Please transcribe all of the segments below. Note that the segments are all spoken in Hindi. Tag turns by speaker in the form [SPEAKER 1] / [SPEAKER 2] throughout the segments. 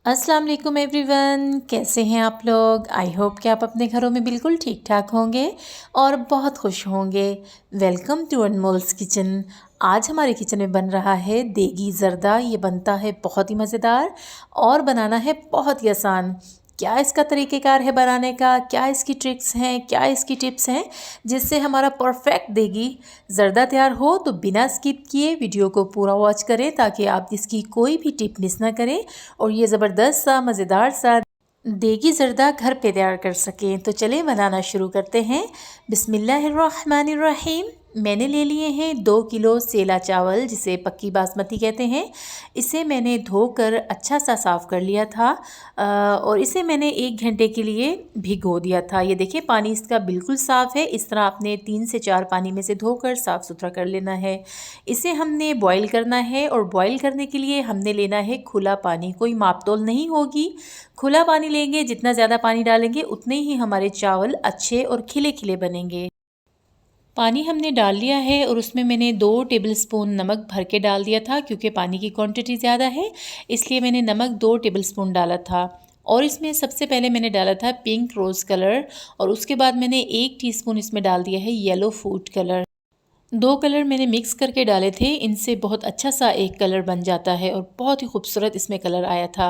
[SPEAKER 1] अस्सलाम वालेकुम एवरीवन, कैसे हैं आप लोग। आई होप कि आप अपने घरों में बिल्कुल ठीक ठाक होंगे और बहुत खुश होंगे। Welcome to Anmol's kitchen. आज हमारे किचन में बन रहा है देगी ज़र्दा। ये बनता है बहुत ही मज़ेदार और बनाना है बहुत ही आसान। क्या इसका तरीक़ेकार है बनाने का, क्या इसकी ट्रिक्स हैं, क्या इसकी टिप्स हैं जिससे हमारा परफेक्ट देगी ज़र्दा तैयार हो। तो बिना स्किप किए वीडियो को पूरा वॉच करें ताकि आप इसकी कोई भी टिप मिस ना करें और ये ज़बरदस्त सा मज़ेदार सा देगी ज़र्दा घर पे तैयार कर सकें। तो चलें बनाना शुरू करते हैं। बिस्मिल्लाहिर्रहमानिर्रहीम। मैंने ले लिए हैं 2 किलो सेला चावल, जिसे पक्की बासमती कहते हैं। इसे मैंने धोकर अच्छा सा साफ़ कर लिया था और इसे मैंने 1 घंटे के लिए भिगो दिया था। ये देखिए पानी इसका बिल्कुल साफ़ है। इस तरह आपने 3 से 4 पानी में से धोकर साफ़ सुथरा कर लेना है। इसे हमने बॉईल करना है और बॉईल करने के लिए हमने लेना है खुला पानी। कोई माप-तोल नहीं होगी, खुला पानी लेंगे। जितना ज़्यादा पानी डालेंगे उतने ही हमारे चावल अच्छे और खिले खिले बनेंगे। पानी हमने डाल लिया है और उसमें मैंने 2 टेबलस्पून नमक भर के डाल दिया था, क्योंकि पानी की क्वांटिटी ज़्यादा है इसलिए मैंने नमक 2 टेबलस्पून डाला था। और इसमें सबसे पहले मैंने डाला था पिंक रोज़ कलर और उसके बाद मैंने 1 टीस्पून इसमें डाल दिया है येलो फूड कलर। 2 कलर मैंने मिक्स करके डाले थे। इनसे बहुत अच्छा सा एक कलर बन जाता है और बहुत ही खूबसूरत इसमें कलर आया था।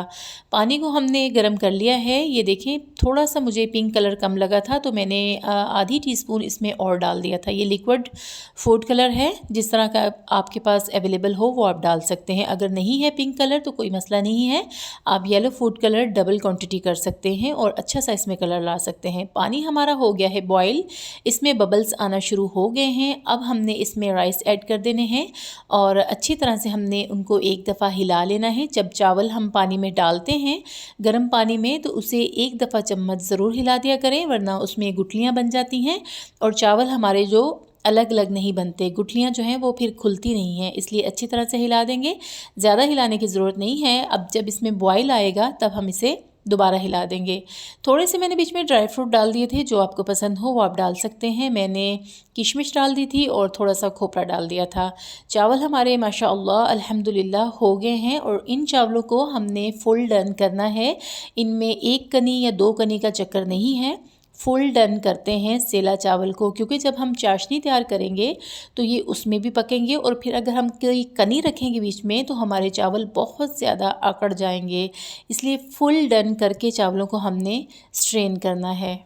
[SPEAKER 1] पानी को हमने गर्म कर लिया है। ये देखें थोड़ा सा मुझे पिंक कलर कम लगा था तो मैंने आधी टीस्पून इसमें और डाल दिया था। ये लिक्विड फूड कलर है, जिस तरह का आपके पास अवेलेबल हो वो आप डाल सकते हैं। अगर नहीं है पिंक कलर तो कोई मसला नहीं है, आप yellow food colour double quantity कर सकते हैं और अच्छा सा इसमें कलर ला सकते हैं। पानी हमारा हो गया है बॉयल, इसमें बबल्स आना शुरू हो गए हैं। अब हमने इसमें राइस ऐड कर देने हैं और अच्छी तरह से हमने उनको एक दफ़ा हिला लेना है। जब चावल हम पानी में डालते हैं गर्म पानी में तो उसे एक दफ़ा चम्मच ज़रूर हिला दिया करें, वरना उसमें गुठलियाँ बन जाती हैं और चावल हमारे जो अलग अलग नहीं बनते, गुठलियाँ जो हैं वो फिर खुलती नहीं हैं। इसलिए अच्छी तरह से हिला देंगे, ज़्यादा हिलाने की ज़रूरत नहीं है। अब जब इसमें बॉयल आएगा तब हम इसे दोबारा हिला देंगे। थोड़े से मैंने बीच में ड्राई फ्रूट डाल दिए थे, जो आपको पसंद हो वो आप डाल सकते हैं। मैंने किशमिश डाल दी थी और थोड़ा सा खोपरा डाल दिया था। चावल हमारे माशाअल्लाह अल्हम्दुलिल्लाह हो गए हैं और इन चावलों को हमने फुल डन करना है। इनमें 1 कनी या 2 कनी का चक्कर नहीं है, फुल डन करते हैं सेला चावल को, क्योंकि जब हम चाशनी तैयार करेंगे तो ये उसमें भी पकेंगे और फिर अगर हम कोई कनी रखेंगे बीच में तो हमारे चावल बहुत ज़्यादा अकड़ जाएंगे। इसलिए फुल डन करके चावलों को हमने स्ट्रेन करना है।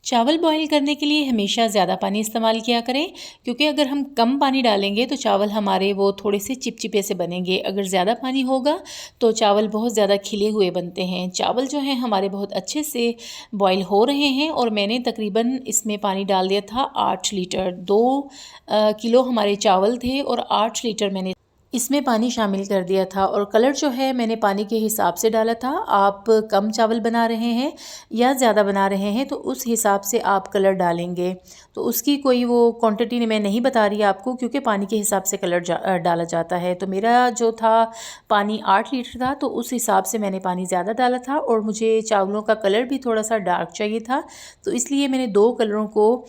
[SPEAKER 1] चावल बॉईल करने के लिए हमेशा ज़्यादा पानी इस्तेमाल किया करें, क्योंकि अगर हम कम पानी डालेंगे तो चावल हमारे वो थोड़े से चिपचिपे से बनेंगे। अगर ज़्यादा पानी होगा तो चावल बहुत ज़्यादा खिले हुए बनते हैं। चावल जो हैं हमारे बहुत अच्छे से बॉईल हो रहे हैं और मैंने तकरीबन इसमें पानी डाल दिया था 8 लीटर। 2 किलो हमारे चावल थे और 8 लीटर मैंने इसमें पानी शामिल कर दिया था। और कलर जो है मैंने पानी के हिसाब से डाला था। आप कम चावल बना रहे हैं या ज़्यादा बना रहे हैं तो उस हिसाब से आप कलर डालेंगे। तो उसकी कोई वो क्वांटिटी मैं नहीं बता रही आपको, क्योंकि पानी के हिसाब से कलर डाला जाता है। तो मेरा जो था पानी 8 लीटर था तो उस हिसाब से मैंने पानी ज़्यादा डाला था और मुझे चावलों का कलर भी थोड़ा सा डार्क चाहिए था, तो इसलिए मैंने 2 कलरों को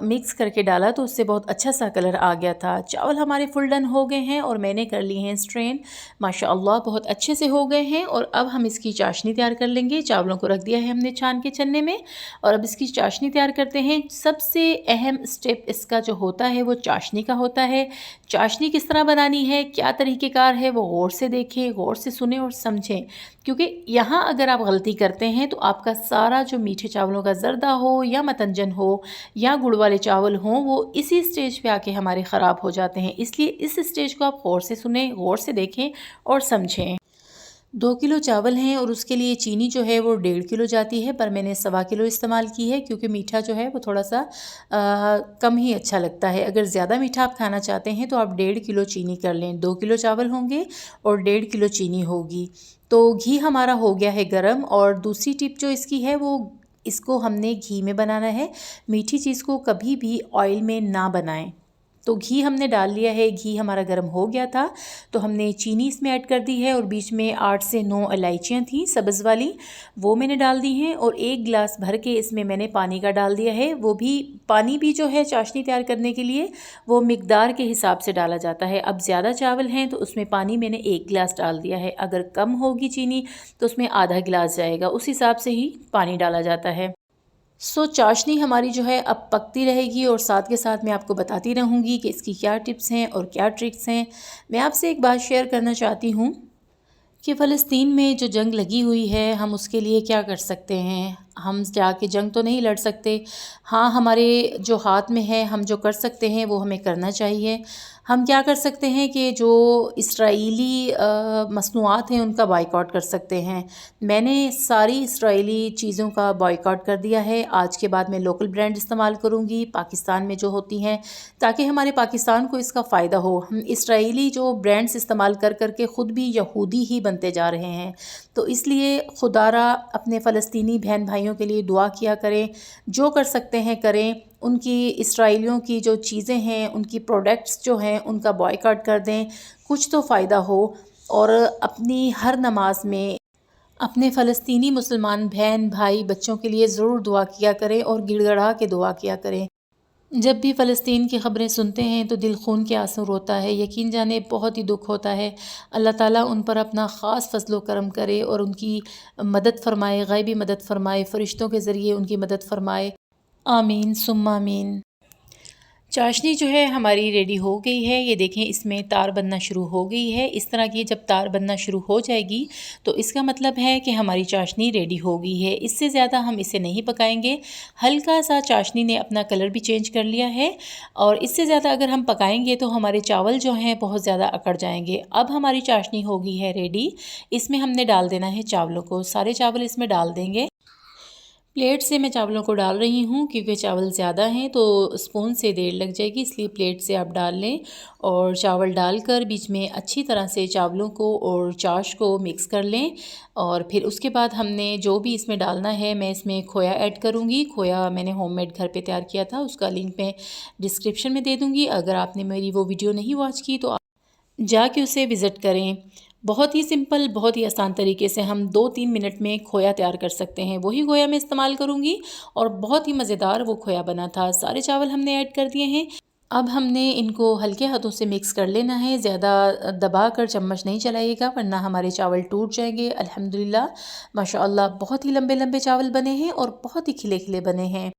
[SPEAKER 1] मिक्स करके डाला तो उससे बहुत अच्छा सा कलर आ गया था। चावल हमारे फुल डन हो गए हैं और मैंने कर लिए हैं स्ट्रेन। माशाअल्लाह बहुत अच्छे से हो गए हैं और अब हम इसकी चाशनी तैयार कर लेंगे। चावलों को रख दिया है हमने छान के छन्ने में और अब इसकी चाशनी तैयार करते हैं। सबसे अहम स्टेप इसका जो होता है वो चाशनी का होता है। चाशनी किस तरह बनानी है, क्या तरीक़ेकार है, वो गौर से देखें, गौर से सुने और समझें, क्योंकि यहाँ अगर आप गलती करते हैं तो आपका सारा जो मीठे चावलों का ज़र्दा हो या मतंजन हो या गुड़ वाले चावल हों वो इसी स्टेज पे आके हमारे ख़राब हो जाते हैं। इसलिए इस स्टेज को आप गौर से सुने, गौर से देखें और समझें। 2 किलो चावल हैं और उसके लिए चीनी जो है वो 1.5 किलो जाती है, पर मैंने 1.25 किलो इस्तेमाल की है, क्योंकि मीठा जो है वो थोड़ा सा कम ही अच्छा लगता है। अगर ज़्यादा मीठा आप खाना चाहते हैं तो आप 1.5 किलो चीनी कर लें। 2 किलो चावल होंगे और 1.5 किलो चीनी होगी। तो घी हमारा हो गया है गरम। और दूसरी टिप जो इसकी है वो इसको हमने घी में बनाना है। मीठी चीज़ को कभी भी ऑयल में ना बनाएं। तो घी हमने डाल लिया है, घी हमारा गर्म हो गया था तो हमने चीनी इसमें ऐड कर दी है और बीच में 8 से 9 इलायचियाँ थी सब्ज़ वाली, वो मैंने डाल दी हैं और 1 गिलास भर के इसमें मैंने पानी का डाल दिया है। वो भी पानी भी जो है चाशनी तैयार करने के लिए वो मिकदार के हिसाब से डाला जाता है। अब ज़्यादा चावल हैं तो उसमें पानी मैंने 1 गिलास डाल दिया है, अगर कम होगी चीनी तो उसमें आधा गिलास जाएगा, उस हिसाब से ही पानी डाला जाता है। चाशनी हमारी जो है अब पकती रहेगी और साथ के साथ मैं आपको बताती रहूँगी कि इसकी क्या टिप्स हैं और क्या ट्रिक्स हैं। मैं आपसे एक बात शेयर करना चाहती हूँ कि फ़लस्तीन में जो जंग लगी हुई है हम उसके लिए क्या कर सकते हैं। हम जाके जंग तो नहीं लड़ सकते, हाँ हमारे जो हाथ में है हम जो कर सकते हैं वो हमें करना चाहिए। हम क्या कर सकते हैं कि जो इस्राएली मसनूआत हैं उनका बायकॉट कर सकते हैं। मैंने सारी इस्राएली चीज़ों का बायकॉट कर दिया है। आज के बाद मैं लोकल ब्रांड इस्तेमाल करूँगी पाकिस्तान में जो होती हैं, ताकि हमारे पाकिस्तान को इसका फ़ायदा हो। हम इस्राएली जो ब्रांड्स इस्तेमाल कर कर के ख़ुद भी यहूदी ही बनते जा रहे हैं। तो इसलिए खुदारा अपने फ़लस्तीनी बहन भाइयों के लिए दुआ किया करें, जो कर सकते हैं करें। उनकी इस्राएलियों की जो चीज़ें हैं, उनकी प्रोडक्ट्स जो हैं उनका बॉयकॉट कर दें, कुछ तो फ़ायदा हो। और अपनी हर नमाज में अपने फ़लस्तीनी मुसलमान बहन भाई बच्चों के लिए ज़रूर दुआ किया करें और गिड़गड़ा के दुआ किया करें। जब भी फ़लस्तीन की ख़बरें सुनते हैं तो दिल खून के आंसू रोता है, यकीन जाने बहुत ही दुख होता है। अल्लाह ताला उन पर अपना ख़ास फ़ज़्ल व करम करे और उनकी मदद फ़रमाए, ग़ैबी मदद फ़रमाए, फ़रिश्तों के ज़रिए उनकी मदद फ़रमाए। आमीन सुम्मा आमीन। चाशनी जो है हमारी रेडी हो गई है, ये देखें इसमें तार बनना शुरू हो गई है। इस तरह की जब तार बनना शुरू हो जाएगी तो इसका मतलब है कि हमारी चाशनी रेडी हो गई है। इससे ज़्यादा हम इसे नहीं पकाएंगे। हल्का सा चाशनी ने अपना कलर भी चेंज कर लिया है और इससे ज़्यादा अगर हम पकाएंगे तो हमारे चावल जो हैं बहुत ज़्यादा अकड़ जाएंगे। अब हमारी चाशनी हो गई है रेडी। इसमें हमने डाल देना है चावलों को, सारे चावल इसमें डाल देंगे। प्लेट से मैं चावलों को डाल रही हूँ क्योंकि चावल ज़्यादा हैं तो स्पून से देर लग जाएगी, इसलिए प्लेट से आप डाल लें। और चावल डालकर बीच में अच्छी तरह से चावलों को और चाश को मिक्स कर लें। और फिर उसके बाद हमने जो भी इसमें डालना है, मैं इसमें खोया ऐड करूँगी। खोया मैंने होममेड घर पे तैयार किया था, उसका लिंक मैं डिस्क्रिप्शन में दे दूँगी। अगर आपने मेरी वो वीडियो नहीं वॉच की तो जाके उसे विज़िट करें। बहुत ही सिंपल, बहुत ही आसान तरीके से हम 2-3 मिनट में खोया तैयार कर सकते हैं। वही खोया मैं इस्तेमाल करूँगी और बहुत ही मज़ेदार वो खोया बना था। सारे चावल हमने ऐड कर दिए हैं। अब हमने इनको हल्के हाथों से मिक्स कर लेना है, ज़्यादा दबा कर चम्मच नहीं चलाइएगा वरना हमारे चावल टूट जाएंगे। अल्हम्दुलिल्लाह माशाअल्लाह बहुत ही लंबे लंबे चावल बने हैं और बहुत ही खिले खिले बने हैं।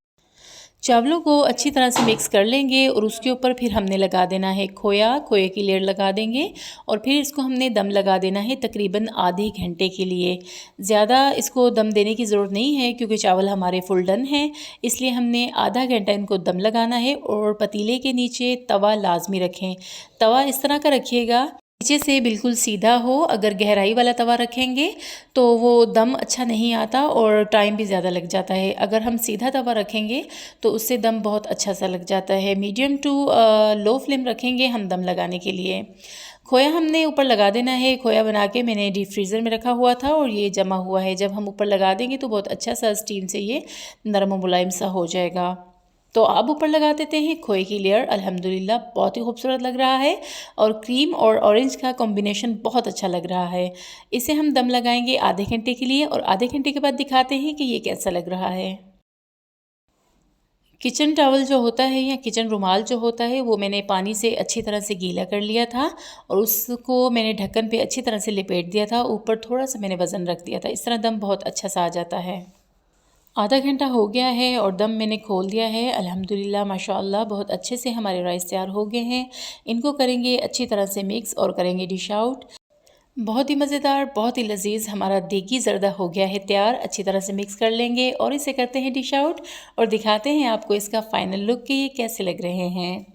[SPEAKER 1] चावलों को अच्छी तरह से मिक्स कर लेंगे और उसके ऊपर फिर हमने लगा देना है खोया, खोए की लेयर लगा देंगे और फिर इसको हमने दम लगा देना है तकरीबन आधे घंटे के लिए। ज़्यादा इसको दम देने की ज़रूरत नहीं है क्योंकि चावल हमारे फुल डन हैं, इसलिए हमने आधा घंटा इनको दम लगाना है। और पतीले के नीचे तवा लाजमी रखें। तवा इस तरह का रखिएगा नीचे से बिल्कुल सीधा हो। अगर गहराई वाला तवा रखेंगे तो वो दम अच्छा नहीं आता और टाइम भी ज़्यादा लग जाता है। अगर हम सीधा तवा रखेंगे तो उससे दम बहुत अच्छा सा लग जाता है। मीडियम टू लो फ्लेम रखेंगे हम दम लगाने के लिए। खोया हमने ऊपर लगा देना है। खोया बना के मैंने डीप फ्रीज़र में रखा हुआ था और ये जमा हुआ है। जब हम ऊपर लगा देंगे तो बहुत अच्छा सा स्टीम से ये नरम व मुलायम सा हो जाएगा। तो अब ऊपर लगा देते हैं खोए की लेयर। अल्हम्दुलिल्लाह बहुत ही खूबसूरत लग रहा है और क्रीम और ऑरेंज का कॉम्बिनेशन बहुत अच्छा लग रहा है। इसे हम दम लगाएंगे आधे घंटे के लिए और आधे घंटे के बाद दिखाते हैं कि ये कैसा लग रहा है। किचन टॉवल जो होता है या किचन रुमाल जो होता है वो मैंने पानी से अच्छी तरह से गीला कर लिया था और उसको मैंने ढक्कन पे अच्छी तरह से लपेट दिया था। ऊपर थोड़ा सा मैंने वज़न रख दिया था, इस तरह दम बहुत अच्छा सा आ जाता है। आधा घंटा हो गया है और दम मैंने खोल दिया है। अल्हम्दुलिल्लाह माशाअल्लाह बहुत अच्छे से हमारे राइस तैयार हो गए हैं। इनको करेंगे अच्छी तरह से मिक्स और करेंगे डिश आउट। बहुत ही मज़ेदार, बहुत ही लजीज हमारा देगी ज़र्दा हो गया है तैयार। अच्छी तरह से मिक्स कर लेंगे और इसे करते हैं डिश आउट और दिखाते हैं आपको इसका फ़ाइनल लुक कि ये कैसे लग रहे हैं।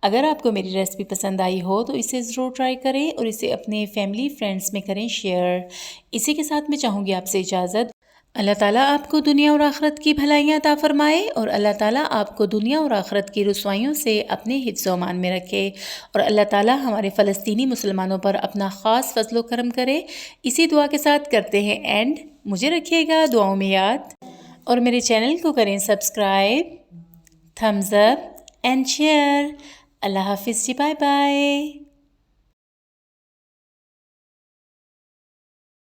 [SPEAKER 1] अगर आपको मेरी रेसिपी पसंद आई हो तो इसे ज़रूर ट्राई करें और इसे अपने फैमिली फ्रेंड्स में करें शेयर। इसी के साथ मैं चाहूँगी आपसे इजाज़त। अल्लाह ताला आपको दुनिया और आखिरत की भलाइयाँ अता फ़रमाए और अल्लाह ताला आपको दुनिया और आखिरत की रुसवाइयों से अपने हिफ्ज़ व अमान में रखे और अल्लाह ताला हमारे फ़लस्तीनी मुसलमानों पर अपना ख़ास फ़ज़्ल व करम करे। इसी दुआ के साथ करते हैं एंड। मुझे रखिएगा दुआओं में याद और मेरे चैनल को करें subscribe, thumbs up and share. अल्लाह हाफिज़ जी, बाय बाय।